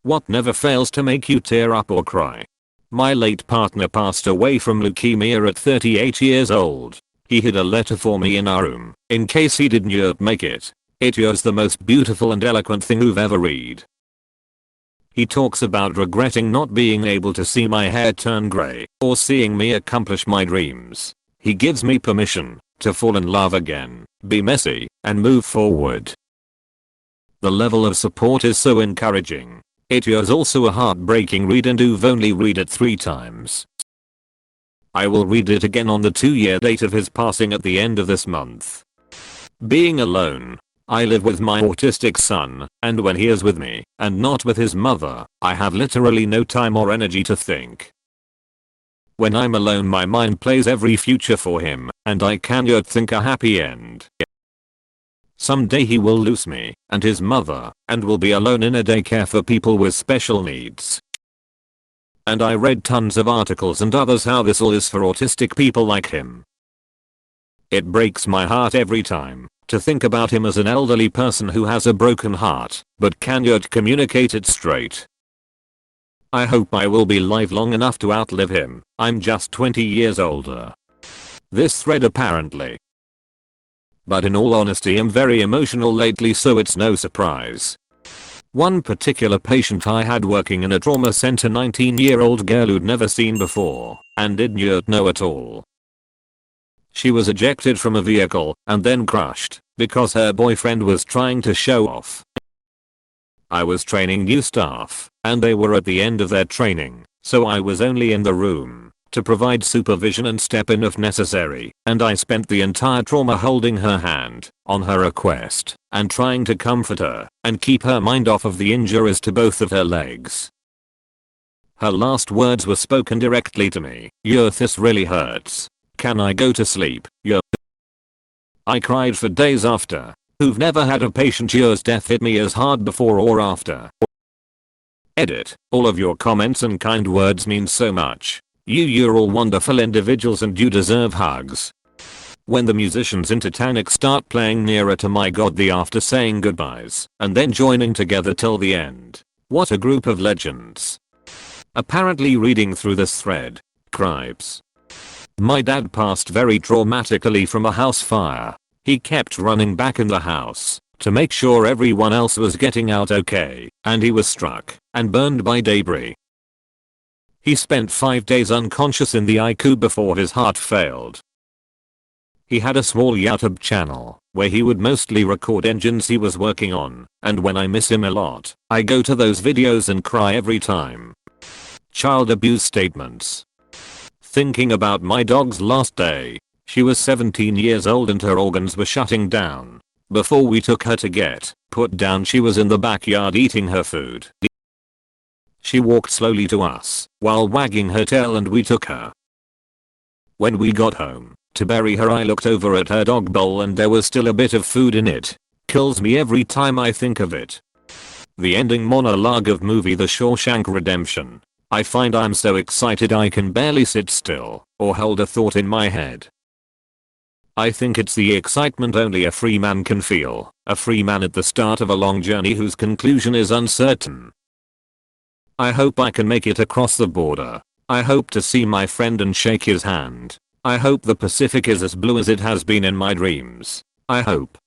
What never fails to make you tear up or cry? My late partner passed away from leukemia at 38 years old. He hid a letter for me in our room, in case he didn't make it. It was the most beautiful and eloquent thing you've ever read. He talks about regretting not being able to see my hair turn grey, or seeing me accomplish my dreams. He gives me permission to fall in love again, be messy, and move forward. The level of support is so encouraging. It was also a heartbreaking read and you've only read it 3 times. I will read it again on the 2-year date of his passing at the end of this month. Being alone. I live with my autistic son, and when he is with me, and not with his mother, I have literally no time or energy to think. When I'm alone my mind plays every future for him, and I cannot think a happy end. Someday he will lose me, and his mother, and will be alone in a daycare for people with special needs. And I read tons of articles and others how this all is for autistic people like him. It breaks my heart every time to think about him as an elderly person who has a broken heart, but cannot communicate it straight. I hope I will be alive long enough to outlive him. I'm just 20 years older. This thread apparently. But in all honesty I'm very emotional lately, so it's no surprise. One particular patient I had working in a trauma center, 19-year-old girl who'd never seen before and didn't know at all. She was ejected from a vehicle and then crushed because her boyfriend was trying to show off. I was training new staff and they were at the end of their training, so I was only in the room to provide supervision and step in if necessary, and I spent the entire trauma holding her hand on her request and trying to comfort her and keep her mind off of the injuries to both of her legs. Her last words were spoken directly to me. This really hurts. Can I go to sleep? I cried for days after. Who've never had a patient whose death hit me as hard before or after. Edit. All of your comments and kind words mean so much. You're all wonderful individuals and you deserve hugs. When the musicians in Titanic start playing Nearer to My God the after saying goodbyes and then joining together till the end. What a group of legends. Apparently reading through this thread. Cribes. My dad passed very traumatically from a house fire. He kept running back in the house to make sure everyone else was getting out okay, and he was struck and burned by debris. He spent 5 days unconscious in the ICU before his heart failed. He had a small YouTube channel where he would mostly record engines he was working on, and when I miss him a lot, I go to those videos and cry every time. Child abuse statements. Thinking about my dog's last day. She was 17 years old and her organs were shutting down. Before we took her to get put down she was in the backyard eating her food. She walked slowly to us while wagging her tail and we took her. When we got home to bury her I looked over at her dog bowl and there was still a bit of food in it. Kills me every time I think of it. The ending monologue of movie The Shawshank Redemption. I find I'm so excited I can barely sit still or hold a thought in my head. I think it's the excitement only a free man can feel, a free man at the start of a long journey whose conclusion is uncertain. I hope I can make it across the border. I hope to see my friend and shake his hand. I hope the Pacific is as blue as it has been in my dreams. I hope